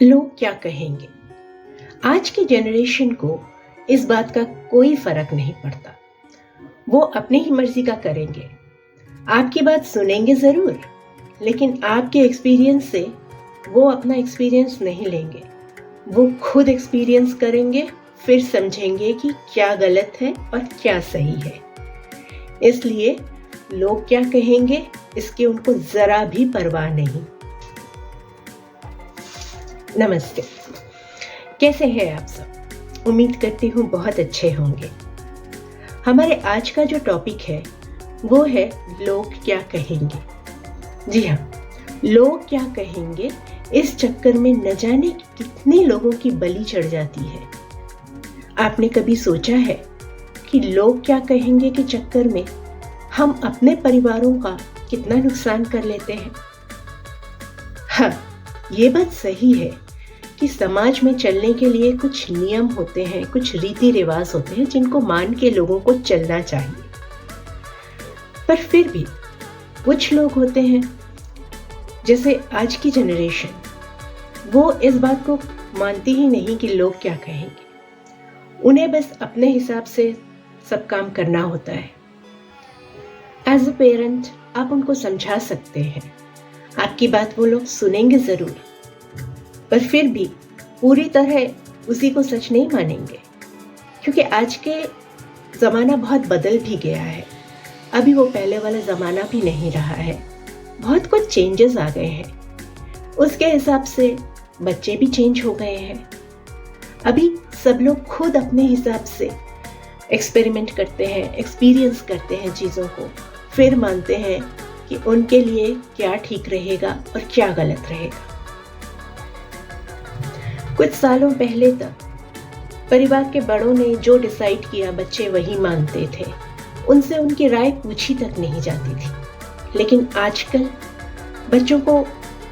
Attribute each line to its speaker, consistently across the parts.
Speaker 1: लोग क्या कहेंगे? आज के जनरेशन को इस बात का कोई फर्क नहीं पड़ता। वो अपनी ही मर्जी का करेंगे। आपकी बात सुनेंगे जरूर, लेकिन आपके एक्सपीरियंस से वो अपना एक्सपीरियंस नहीं लेंगे। वो खुद एक्सपीरियंस करेंगे, फिर समझेंगे कि क्या गलत है और क्या सही है। इसलिए लोग क्या कहेंगे इसकी उनको जरा भी परवाह नहीं। नमस्ते, कैसे हैं आप सब? उम्मीद करती हूँ बहुत अच्छे होंगे। हमारे आज का जो टॉपिक है वो है लोग क्या कहेंगे। जी हाँ, लोग क्या कहेंगे इस चक्कर में न जाने कितने लोगों की बलि चढ़ जाती है। आपने कभी सोचा है कि लोग क्या कहेंगे के चक्कर में हम अपने परिवारों का कितना नुकसान कर लेते हैं? हाँ, ये बात सही है कि समाज में चलने के लिए कुछ नियम होते हैं, कुछ रीति रिवाज होते हैं जिनको मान के लोगों को चलना चाहिए। पर फिर भी कुछ लोग होते हैं, जैसे आज की जनरेशन, वो इस बात को मानती ही नहीं कि लोग क्या कहेंगे। उन्हें बस अपने हिसाब से सब काम करना होता है। एज अ पेरेंट आप उनको समझा सकते हैं, आपकी बात वो लोग सुनेंगे जरूर, पर फिर भी पूरी तरह उसी को सच नहीं मानेंगे, क्योंकि आज के ज़माना बहुत बदल भी गया है। अभी वो पहले वाला ज़माना भी नहीं रहा है, बहुत कुछ चेंजेस आ गए हैं। उसके हिसाब से बच्चे भी चेंज हो गए हैं। अभी सब लोग खुद अपने हिसाब से एक्सपेरिमेंट करते हैं, एक्सपीरियंस करते हैं चीज़ों को, फिर मानते हैं कि उनके लिए क्या ठीक रहेगा और क्या गलत रहेगा। कुछ सालों पहले तक परिवार के बड़ों ने जो डिसाइड किया बच्चे वही मानते थे, उनसे उनकी राय पूछी तक नहीं जाती थी। लेकिन आजकल बच्चों को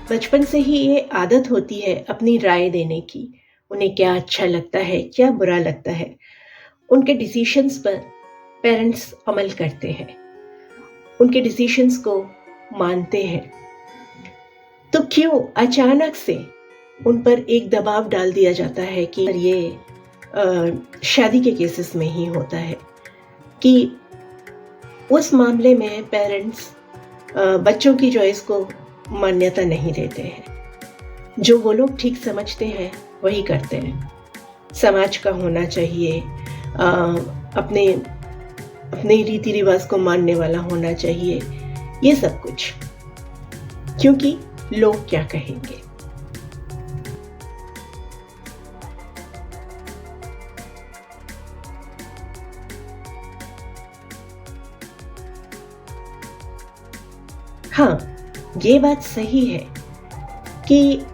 Speaker 1: बचपन से ही ये आदत होती है अपनी राय देने की। उन्हें क्या अच्छा लगता है, क्या बुरा लगता है, उनके डिसीशंस पर पेरेंट्स अमल करते हैं, उनके डिसीशंस को मानते हैं। तो क्यों अचानक से उन पर एक दबाव डाल दिया जाता है कि ये शादी के केसेस में ही होता है कि उस मामले में पेरेंट्स बच्चों की चॉइस को मान्यता नहीं देते हैं। जो वो लोग ठीक समझते हैं वही करते हैं। समाज का होना चाहिए, अपने रीति रिवाज को मानने वाला होना चाहिए, ये सब कुछ, क्योंकि लोग क्या कहेंगे। हाँ, ये बात सही है कि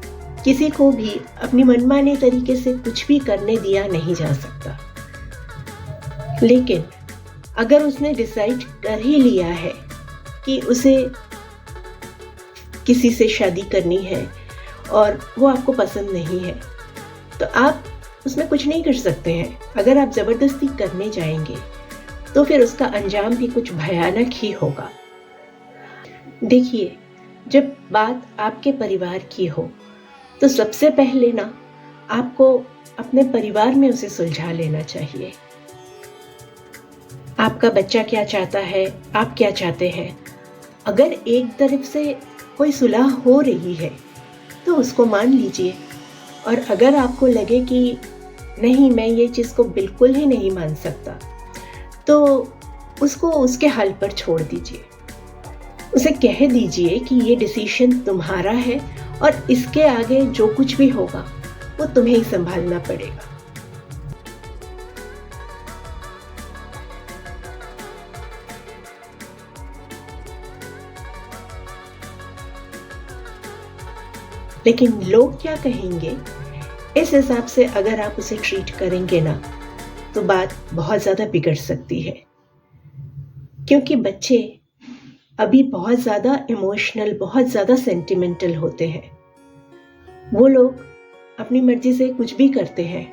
Speaker 1: किसी को भी अपनी मनमाने तरीके से कुछ भी करने दिया नहीं जा सकता। लेकिन अगर उसने डिसाइड कर ही लिया है कि उसे किसी से शादी करनी है और वो आपको पसंद नहीं है, तो आप उसमें कुछ नहीं कर सकते हैं। अगर आप जबरदस्ती करने जाएंगे तो फिर उसका अंजाम भी कुछ भयानक ही होगा। देखिए, जब बात आपके परिवार की हो तो सबसे पहले ना आपको अपने परिवार में उसे सुलझा लेना चाहिए। आपका बच्चा क्या चाहता है, आप क्या चाहते हैं। अगर एक तरफ से कोई सुलह हो रही है तो उसको मान लीजिए, और अगर आपको लगे कि नहीं, मैं ये चीज़ को बिल्कुल ही नहीं मान सकता, तो उसको उसके हाल पर छोड़ दीजिए। उसे कह दीजिए कि ये डिसीजन तुम्हारा है और इसके आगे जो कुछ भी होगा वो तुम्हें ही संभालना पड़ेगा। लेकिन लोग क्या कहेंगे, इस हिसाब से अगर आप उसे ट्रीट करेंगे ना, तो बात बहुत ज़्यादा बिगड़ सकती है। क्योंकि बच्चे अभी बहुत ज़्यादा इमोशनल, बहुत ज़्यादा सेंटिमेंटल होते हैं। वो लोग अपनी मर्जी से कुछ भी करते हैं,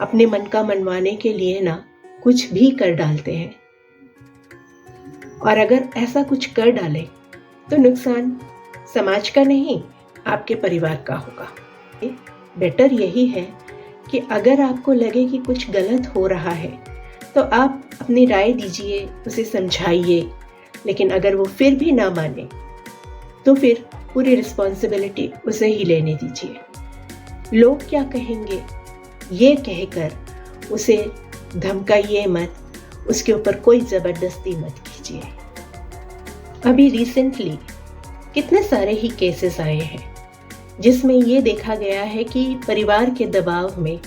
Speaker 1: अपने मन का मनवाने के लिए ना कुछ भी कर डालते हैं। और अगर ऐसा कुछ कर डालें तो नुकसान समाज का नहीं, आपके परिवार का होगा। बेटर यही है कि अगर आपको लगे कि कुछ गलत हो रहा है तो आप अपनी राय दीजिए, उसे समझाइए, लेकिन अगर वो फिर भी ना माने तो फिर पूरी रिस्पॉन्सिबिलिटी उसे ही लेने दीजिए। लोग क्या कहेंगे ये कहकर उसे धमकाइए मत, उसके ऊपर कोई ज़बरदस्ती मत कीजिए। अभी रिसेंटली कितने सारे ही केसेस आए हैं जिसमें ये देखा गया है कि परिवार के दबाव में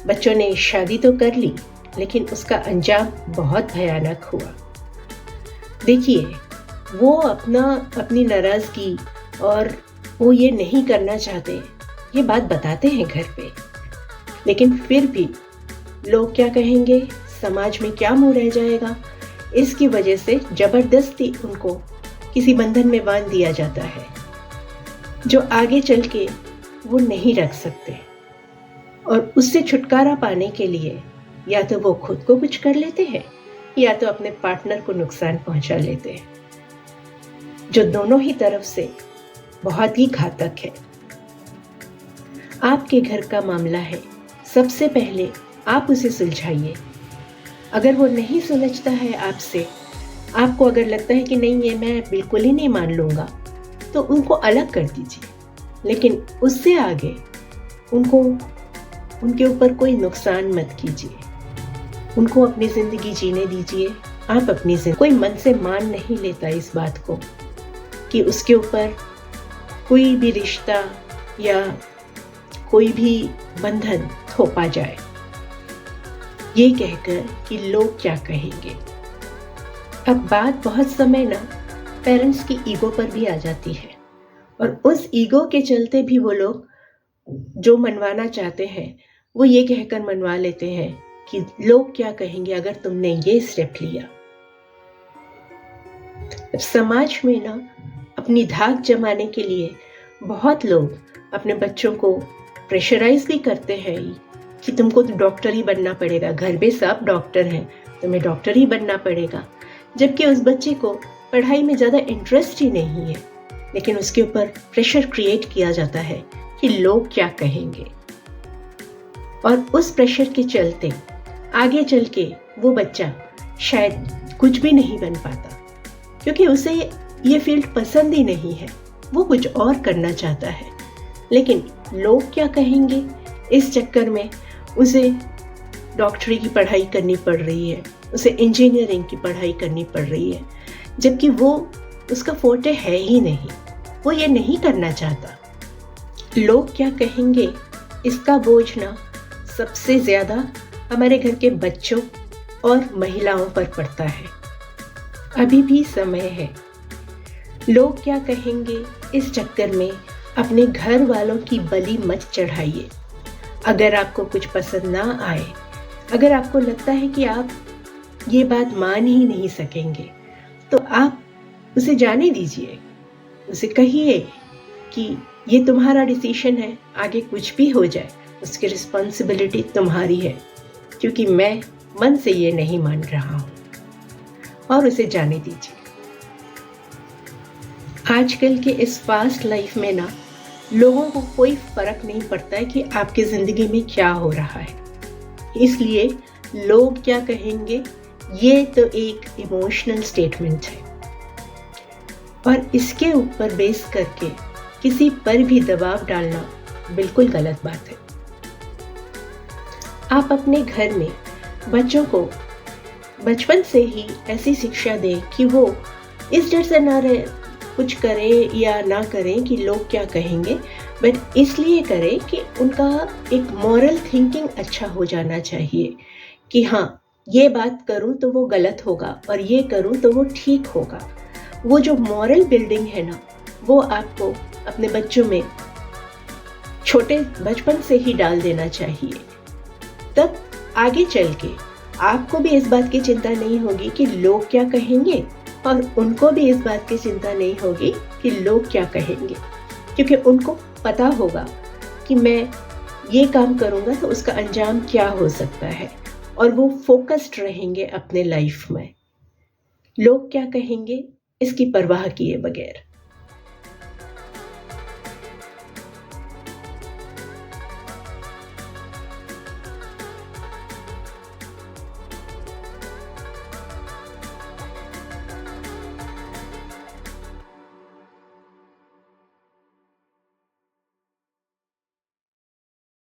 Speaker 1: बच्चों ने शादी तो कर ली, लेकिन उसका अंजाम बहुत भयानक हुआ। देखिए, वो अपनी नाराज़गी और वो ये नहीं करना चाहते, ये बात बताते हैं घर पे, लेकिन फिर भी लोग क्या कहेंगे, समाज में क्या मुँह रह जाएगा, इसकी वजह से ज़बरदस्ती उनको किसी बंधन में बांध दिया जाता है जो आगे चल के वो नहीं रख सकते। और उससे छुटकारा पाने के लिए या तो वो खुद को कुछ कर लेते हैं या तो अपने पार्टनर को नुकसान पहुंचा लेते हैं, जो दोनों ही तरफ से बहुत ही घातक है। आपके घर का मामला है, सबसे पहले आप उसे सुलझाइए। अगर वो नहीं सुलझता है आपसे, आपको अगर लगता है कि नहीं ये मैं बिल्कुल ही नहीं मान लूँगा, तो उनको अलग कर दीजिए, लेकिन उससे आगे उनके ऊपर कोई नुकसान मत कीजिए। उनको अपनी ज़िंदगी जीने दीजिए, आप अपनी ज़िंदगी। कोई मन से मान नहीं लेता इस बात को कि उसके ऊपर कोई भी रिश्ता या कोई भी बंधन थोपा जाए, ये कहकर कि लोग क्या कहेंगे। अब बात बहुत समय ना पेरेंट्स की ईगो पर भी आ जाती है, और उस ईगो के चलते भी वो लोग जो मनवाना चाहते हैं वो ये कहकर मनवा लेते हैं कि लोग क्या कहेंगे अगर तुमने ये स्टेप लिया। समाज में ना अपनी धाक जमाने के लिए बहुत लोग अपने बच्चों को प्रेशराइज भी करते हैं कि तुमको तो डॉक्टर ही बनना पड़ेगा, घर में सब डॉक्टर हैं, तुम्हें डॉक्टर ही बनना पड़ेगा, जबकि उस बच्चे को पढ़ाई में ज़्यादा इंटरेस्ट ही नहीं है, लेकिन उसके ऊपर प्रेशर क्रिएट किया जाता है कि लोग क्या कहेंगे। और उस प्रेशर के चलते आगे चल के वो बच्चा शायद कुछ भी नहीं बन पाता, क्योंकि उसे ये फील्ड पसंद ही नहीं है, वो कुछ और करना चाहता है। लेकिन लोग क्या कहेंगे इस चक्कर में उसे डॉक्टरी की पढ़ाई करनी पड़ रही है, उसे इंजीनियरिंग की पढ़ाई करनी पड़ रही है, जबकि वो उसका फोटे है ही नहीं, वो ये नहीं करना चाहता। लोग क्या कहेंगे इसका बोझ ना सबसे ज़्यादा हमारे घर के बच्चों और महिलाओं पर पड़ता है। अभी भी समय है। लोग क्या कहेंगे इस चक्कर में अपने घर वालों की बलि मत चढ़ाइए। अगर आपको कुछ पसंद ना आए, अगर आपको लगता है कि आप ये बात मान ही नहीं सकेंगे, तो आप उसे जाने दीजिए, उसे कहिए कि ये तुम्हारा डिसीजन है, आगे कुछ भी हो जाए उसकी रिस्पॉन्सिबिलिटी तुम्हारी है, क्योंकि मैं मन से ये नहीं मान रहा हूँ, और उसे जाने दीजिए। आजकल के इस फास्ट लाइफ में ना लोगों को कोई फर्क नहीं पड़ता है कि आपकी ज़िंदगी में क्या हो रहा है, इसलिए लोग क्या कहेंगे ये तो एक इमोशनल स्टेटमेंट है, और इसके ऊपर बेस करके किसी पर भी दबाव डालना बिल्कुल गलत बात है। आप अपने घर में बच्चों को बचपन से ही ऐसी शिक्षा दें कि वो इस डर से ना रहे कुछ करें या ना करें कि लोग क्या कहेंगे, बट इसलिए करें कि उनका एक मॉरल थिंकिंग अच्छा हो जाना चाहिए कि हाँ ये बात करूं तो वो गलत होगा और ये करूं तो वो ठीक होगा। वो जो मॉरल बिल्डिंग है ना, वो आपको अपने बच्चों में छोटे बचपन से ही डाल देना चाहिए। तब आगे चल के आपको भी इस बात की चिंता नहीं होगी कि लोग क्या कहेंगे, और उनको भी इस बात की चिंता नहीं होगी कि लोग क्या कहेंगे, क्योंकि उनको पता होगा कि मैं ये काम करूँगा तो उसका अंजाम क्या हो सकता है, और वो फोकस्ड रहेंगे अपने लाइफ में। लोग क्या कहेंगे इसकी परवाह किए बगैर।